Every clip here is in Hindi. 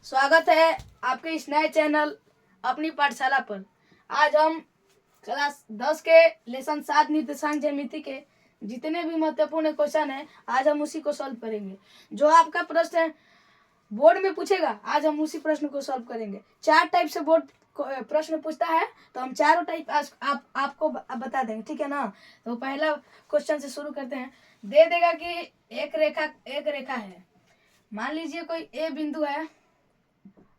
स्वागत है आपके इस नए चैनल अपनी पाठशाला पर। आज हम क्लास 10 के लेसन 7 निर्देशांक ज्यामिति के जितने भी महत्वपूर्ण क्वेश्चन है आज हम उसी को सॉल्व करेंगे। जो आपका प्रश्न बोर्ड में पूछेगा आज हम उसी प्रश्न को सॉल्व करेंगे। 4 टाइप से बोर्ड प्रश्न पूछता है तो हम चारों टाइप आपको बता देंगे, ठीक है ना। तो पहला क्वेश्चन से शुरू करते हैं। दे देगा कि एक रेखा है। मान लीजिए कोई ए बिंदु है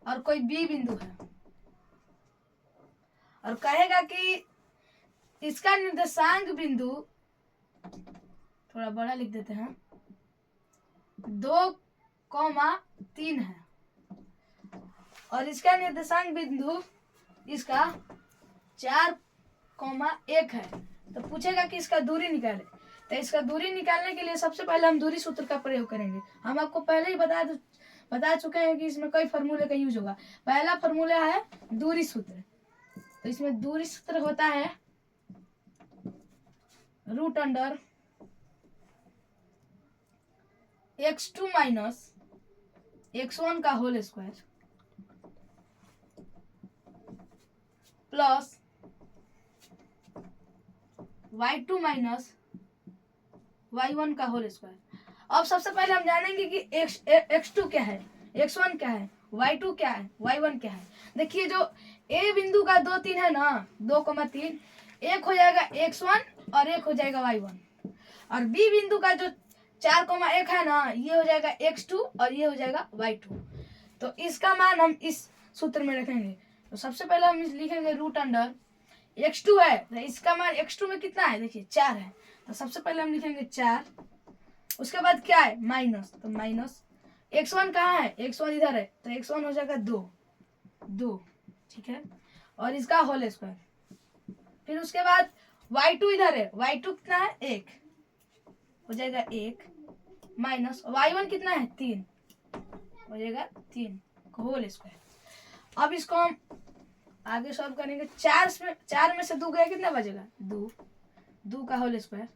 और कोई बी बिंदु है और कहेगा कि इसका निर्देशांक बिंदु, थोड़ा बड़ा लिख देते हैं, 2,3 है और इसका निर्देशांक बिंदु इसका 4,1 है। तो पूछेगा कि इसका दूरी निकाले। तो इसका दूरी निकालने के लिए सबसे पहले हम दूरी सूत्र का प्रयोग करेंगे। हम आपको पहले ही बता चुके हैं कि इसमें कई फॉर्मूले का यूज होगा। पहला फॉर्मूला है दूरी सूत्र। तो इसमें दूरी सूत्र होता है √(x2 - x1 का whole square plus y2 - y1 का होल स्क्वायर। अब सबसे पहले हम जानेंगे कि x2 क्या है, x1 क्या है, y2 क्या है, y1 क्या है। देखिए जो a बिंदु का 2, 3 है ना, 2,3, एक हो जाएगा x1 और एक हो जाएगा y1। और b बिंदु का जो 4,1 है ना, ये हो जाएगा x2 और ये हो जाएगा y2। तो इसका मान हम इस सूत्र में रखेंगे। तो सबसे पहले हम लिखेंगे √(x2 है। तो इसका मान x2 में कितना है, देखिए 4 है। तो सबसे पहले हम लिखेंगे 4। उसके बाद क्या है, माइनस। तो माइनस x1 कहाँ है, x1 इधर है, तो x1 हो जाएगा 2, ठीक है, और इसका होल स्क्वायर। फिर उसके बाद y2 इधर है, y2 कितना है, 1 हो जाएगा 1 माइनस y1 कितना है, 3 हो जाएगा 3 होल स्क्वायर। अब इसको हम आगे सॉल्व करेंगे। 4 में से 2 गया, कितना बचेगा, 2 का होल स्क्वायर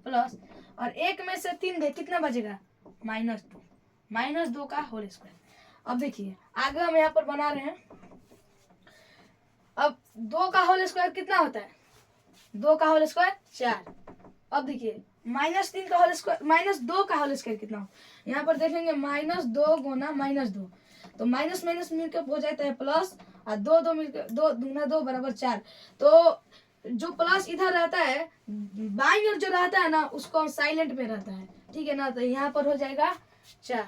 प्लस, और 1 में से 3 गए, कितना बचेगा, -2 का होल स्क्वायर। अब देखिए आगे हम यहाँ पर बना रहे हैं। अब 2 का होल स्क्वायर कितना होता है, 2 का होल स्क्वायर 4। अब देखिए -3 का होल स्क्वायर, -2 का होल स्क्वायर कितना हो, यहाँ पर देखेंगे -2 गुना -2, तो माइनस मिलकर हो जाता है प्लस, और 2 मिलकर 2 दूना 2 बराबर 4। तो जो प्लस इधर रहता है, बाईं ओर जो रहता है ना, उसको साइलेंट में रहता है, ठीक है ना। तो यहाँ पर हो जाएगा 4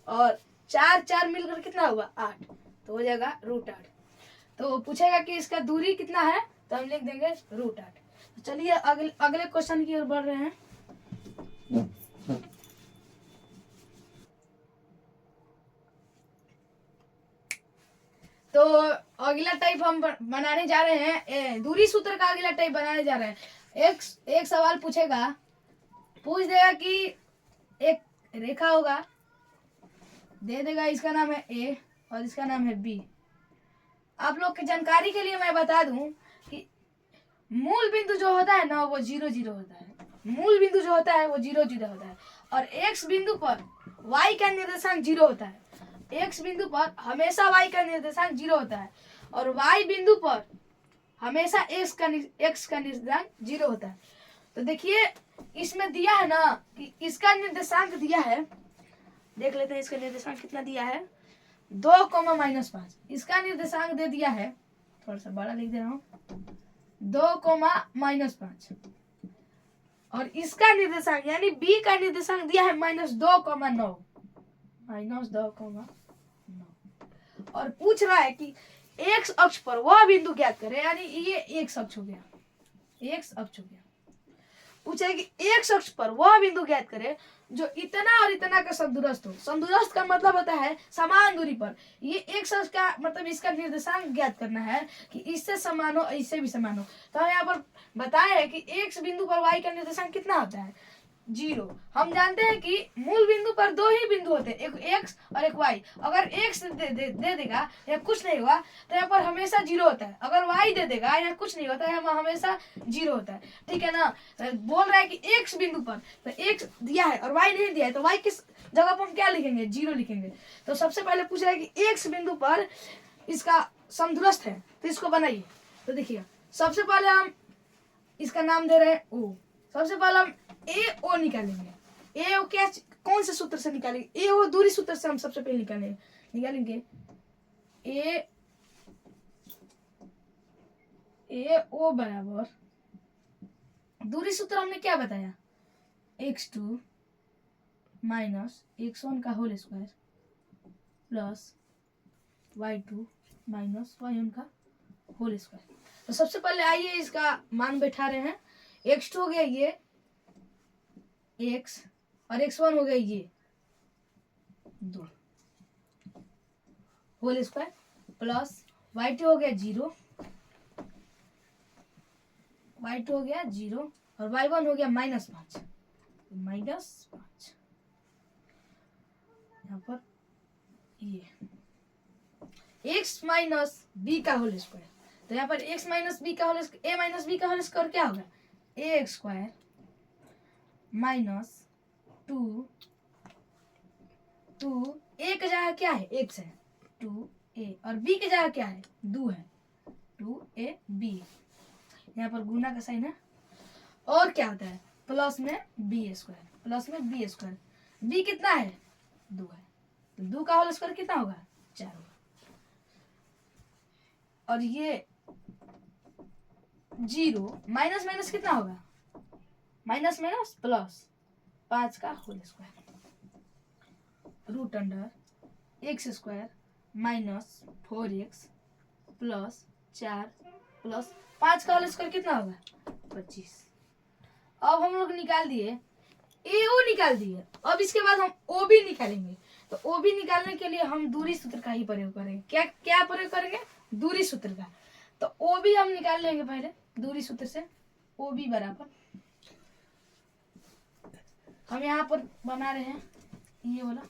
और 4 मिलकर कितना होगा, 8, तो हो जाएगा √8। तो पूछेगा कि इसका दूरी कितना है, तो हम लिख देंगे √8। तो चलिए अगले क्वेश्चन की ओर बढ़ रहे हैं। तो अगला टाइप हम बनाने जा रहे हैं, दूरी सूत्र का अगला टाइप बनाने जा रहे हैं। एक सवाल पूछ देगा कि एक रेखा होगा, दे देगा इसका नाम है ए और इसका नाम है बी। आप लोग की जानकारी के लिए मैं बता दूं कि मूल बिंदु जो होता है ना, वो 0,0 होता है। मूल बिंदु जो होता है वो 0,0 होता है और x बिंदु पर y का निर्देशांक 0 होता है। x बिंदु पर हमेशा y का निर्देशांक 0 होता है और y बिंदु पर हमेशा x का निर्देशांक 0 होता है। तो देखिए इसमें दिया है ना कि इसका निर्देशांक दिया है, देख लेते हैं इसका निर्देशांक कितना दिया है, 2, -5। इसका निर्देशांक दे दिया है, थोड़ा सा बड़ा लिख दे रहा हूँ, 2, -5। और इसका निर्देशांक यानी b का निर्देशांक दिया है -2,9 और पूछ रहा है कि x अक्ष पर वह बिंदु ज्ञात करें, यानी ये x अक्ष हो गया, पूछा है कि x अक्ष पर वह बिंदु ज्ञात करे जो इतना और इतना का समदूरस्थ हो। समदूरस्थ का मतलब होता है समान दूरी पर। ये x अक्ष का मतलब इसका निर्देशांक ज्ञात करना है कि इससे समान हो, इससे भी समान हो। तो हम यहाँ पर बताया है कि x बिंदु पर y का निर्देशांक कितना होता है, 0। हम जानते हैं कि मूल बिंदु पर 2 ही बिंदु होते हैं, एक x और एक y। अगर x दे देगा या कुछ नहीं हुआ तो यहाँ पर हमेशा 0 होता है, अगर y दे देगा या कुछ नहीं होता है हमेशा 0 होता है, ठीक है ना। तो बोल रहा है कि x बिंदु पर, तो x दिया है और y नहीं दिया है, तो y जगह पर हम क्या लिखेंगे, 0 लिखेंगे। तो सबसे पहले पूछ रहा है कि एक्स बिंदु पर इसका समदूरस्थ है, तो इसको बनाइए। तो देखिए सबसे पहले हम इसका नाम दे रहे हैं ओ। सबसे पहले हम ए ओ निकालेंगे। ए ओ क्या, कौन से सूत्र से निकालेंगे, ए ओ दूरी सूत्र से हम सबसे पहले निकालेंगे। ए ओ बराबर, दूरी सूत्र हमने क्या बताया, x2 माइनस x1 का whole square plus y2 minus y1 का होल स्क्वायर। तो सबसे पहले आइए इसका मान बैठा रहे हैं। x2 हो गया ये x और x1 हो गया ये 2 होल स्क्वायर प्लस y2 हो गया 0, y2 हो गया 0 और y1 हो गया -5, -5 यहाँ पर ये x माइनस बी का होल स्क्वायर। तो यहाँ पर x माइनस बी का होल a माइनस बी का होल स्क्वायर क्या होगा, a स्क्वायर माइनस 2 a का जगह क्या है, x है 2a और b की जगह क्या है, 2 है 2ab। यहाँ पर गुना का साइन है। और क्या होता है, प्लस में b स्क्वायर, प्लस में b स्क्वायर। b कितना है, 2 है, तो 2 का होल स्क्वायर कितना होगा, 4 होगा। और ये 0 माइनस माइनस कितना होगा, माइनस माइनस प्लस 5 का whole square root under x square minus 4x plus 4 plus 5 का होल स्क्वायर कितना होगा, 25। अब हम लोग निकाल दिए ए ओ निकाल दिए। अब इसके बाद हम ओ बी निकालेंगे। तो ओ बी निकालने के लिए हम दूरी सूत्र का ही प्रयोग करेंगे। क्या क्या प्रयोग करेंगे, दूरी सूत्र का। तो ओ बी हम निकाल लेंगे पहले दूरी सूत्र से। ओ बी बराबर हम यहाँ पर बना रहे हैं ये वाला,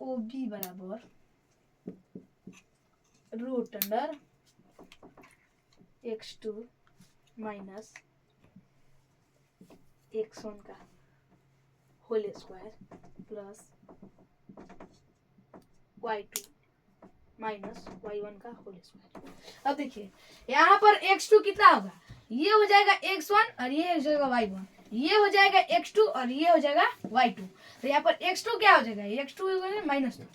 ओ बी बराबर root under x2 minus x1 का whole square plus y2 minus y1 का होल स्क्वायर। अब देखिए यहाँ पर x2 कितना होगा, ये हो जाएगा x1 और ये हो जाएगा y1, ये हो जाएगा x2 और ये हो जाएगा y2। तो यहाँ पर x2 क्या हो जाएगा, x2 हो जाएगा -2,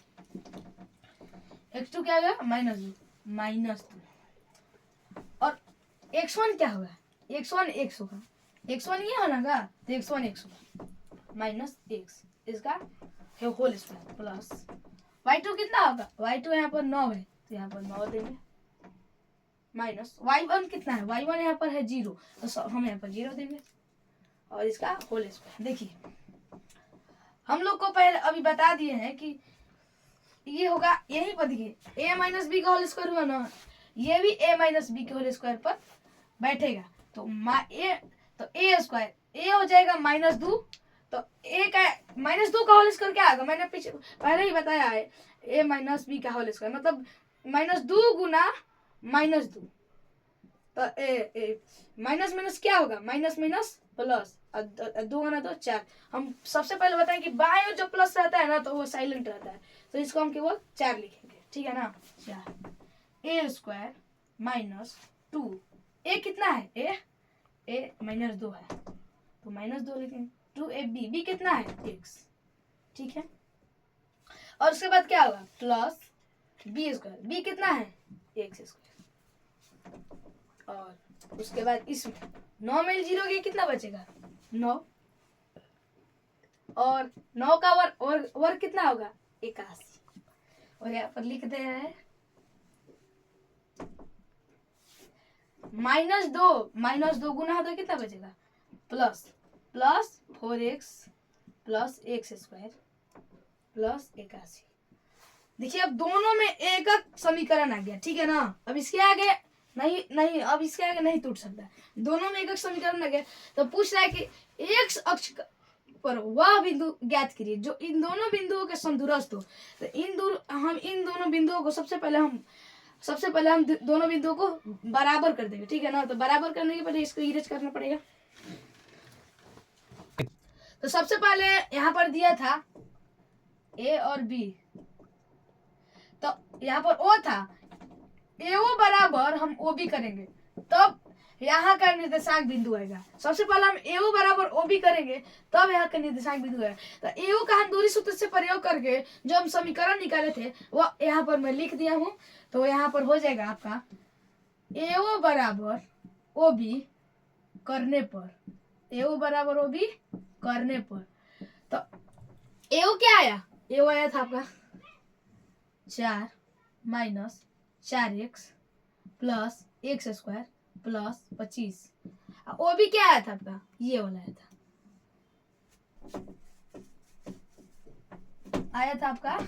x2 क्या होगा -2 और x1 क्या होगा, x1 x होगा, x1 ये होना का, तो x1 x होगा माइनस x इसका होल स्क्वायर प्लस y2 कितना होगा, y2 यहाँ पर 9 है तो यहाँ पर 9 देंगे माइनस y1 कितना है, y1 यहाँ पर है 0 तो हम यहाँ पर 0 देंगे और इसका होल स्क्वायर। देखिए हम लोग को पहले अभी बता दिए हैं कि ये होगा, यही पर देखिए a माइनस बी का होल स्क्वायर हुआ ना, ये भी a माइनस बी के होल स्क्वायर पर बैठेगा। तो a स्क्वायर a हो जाएगा -2, तो a का -2 का होल स्क्वायर क्या आएगा, मैंने पीछे पहले ही बताया है, a माइनस बी का होल स्क्वायर मतलब -2 गुना -2। तो माइनस माइनस क्या होगा, माइनस माइनस प्लस, 2 गुना 2 4। हम सबसे पहले बताएं कि बाएं जो प्लस रहता है ना तो वो साइलेंट रहता है, तो इसको हम केवल 4 लिखेंगे, ठीक है ना। 4 a स्क्वायर -2, a कितना है, a -2 है तो -2 लिखेंगे, 2ab, b कितना है x, ठीक है। और उसके बाद क्या होगा प्लस b स्क्वायर, b कितना है x स्क्वायर। और उसके बाद इसमें 9 में 0 के कितना बचेगा 9, और 9 का वर्ग कितना होगा 81। और यहाँ पर लिख दे रहे हैं -2 गुना 2 कितना बचेगा plus 4x plus x square plus 81। देखिए अब दोनों में एक समीकरण आ गया, ठीक है ना। अब इसके आगे नहीं अब इसके आगे नहीं टूट सकता, दोनों में एक समीकरण आ गया। तो पूछ रहा है कि x अक्ष पर वह बिंदु ज्ञात करिए जो इन दोनों बिंदुओं के समदूरस्थ हो। तो इन दोनों बिंदुओं को सबसे पहले हम दोनों बिंदुओं को बराबर कर देंगे, ठीक है ना। तो बराबर करने के पहले इसको इरेज करना पड़ेगा। तो सबसे पहले यहाँ पर दिया था ए और बी, तो यहाँ पर ओ था, ए ओ बराबर हम ओ बी करेंगे तब यहाँ का निर्देशांक बिंदु आएगा। सबसे पहले हम ए ओ बराबर ओ बी करेंगे तब यहाँ का निर्देशांक बिंदु आएगा। तो ए ओ का हम दूरी सूत्र से प्रयोग करके जो हम समीकरण निकाले थे वो यहाँ पर मैं लिख दिया हूँ। तो यहाँ पर हो जाएगा आपका ए ओ बराबर ओ बी करने पर, ए ओ बराबर ओ बी करने पर, तो ए ओ क्या आया, ए ओ आया था आपका 4 minus 4x plus x square plus 25। O B क्या आया था आपका, ये वाला आया था आपका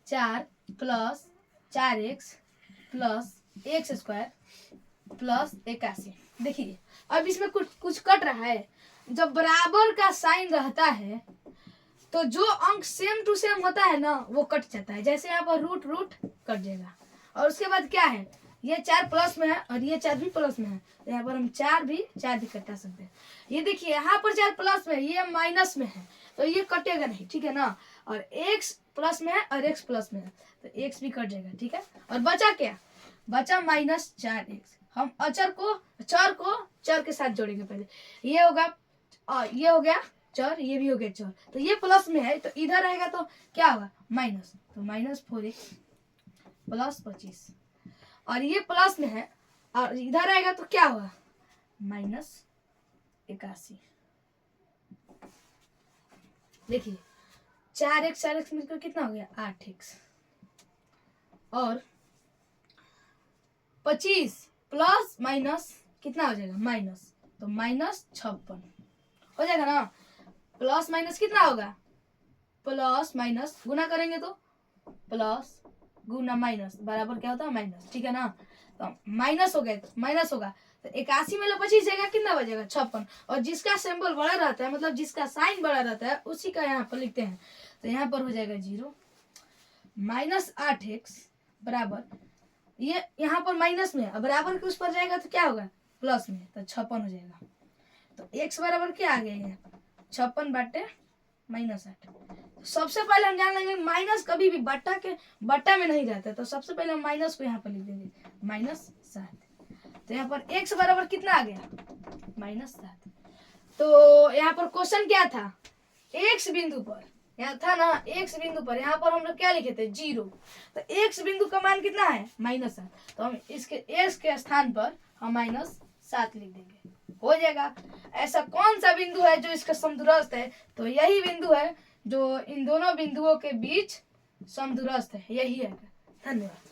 4 plus 4x plus x square plus 81। देखिए अब इसमें कुछ कट रहा है। जब बराबर का साइन रहता है तो जो अंक सेम टू सेम होता है ना वो कट जाता है। जैसे यहाँ पर रूट रूट कट जाएगा, और उसके बाद क्या है, ये 4 प्लस में है और ये 4 भी प्लस में है, तो यहाँ पर हम 4 भी कटा सकते हैं। ये देखिए यहाँ पर 4 प्लस में है, ये माइनस में है, तो ये कटेगा नहीं, ठीक है ना। और x प्लस में है और x प्लस में है, तो x भी कट जाएगा, ठीक है। और बचा क्या, बचा माइनस 4x। हम चर को चर के साथ जोड़ेंगे पहले, ये होगा ये हो गया चर, ये भी हो गया चर, तो ये प्लस में है तो इधर रहेगा तो क्या होगा माइनस, तो माइनस 4x प्लस 25, और ये प्लस में है और इधर आएगा तो क्या होगा माइनस 81। देखिए 4x मिलकर कितना हो गया 8x, और 25 प्लस माइनस कितना हो जाएगा माइनस, तो माइनस 56 हो जाएगा ना। प्लस माइनस कितना होगा, प्लस माइनस गुना करेंगे तो प्लस गुना माइनस बराबर क्या होता है माइनस, ठीक है ना। तो माइनस हो गए तो माइनस होगा, तो 81 में 25 जाएगा कितना बचेगा 56, और जिसका सिंबल बड़ा रहता है मतलब जिसका साइन बड़ा रहता है उसी का यहाँ पर लिखते हैं, तो यहाँ पर हो जाएगा 0 माइनस 8x बराबर, ये यहाँ पर माइनस में है, बराबर के उस पर जाएगा तो क्या होगा प्लस में, तो 56 हो जाएगा। तो x बराबर क्या आ गया यहाँ 56 बटे माइनस 8। तो सबसे पहले हम जान लेंगे माइनस कभी भी बट्टा में नहीं रहता, तो सबसे पहले हम माइनस को यहाँ पर लिख देंगे माइनस 7। तो यहाँ पर x बराबर कितना आ गया माइनस 7। तो यहाँ पर क्वेश्चन क्या था, x बिंदु पर, यहाँ था ना x बिंदु पर, यहाँ पर हम लोग क्या लिखे थे 0, तो x बिंदु का मान कितना है माइनस 7, तो हम इसके x के स्थान पर हम माइनस 7 लिख देंगे, हो जाएगा। ऐसा कौन सा बिंदु है जो इसका समदूरस्थ है, तो यही बिंदु है जो इन दोनों बिंदुओं के बीच समदूरस्थ है, यही है। धन्यवाद।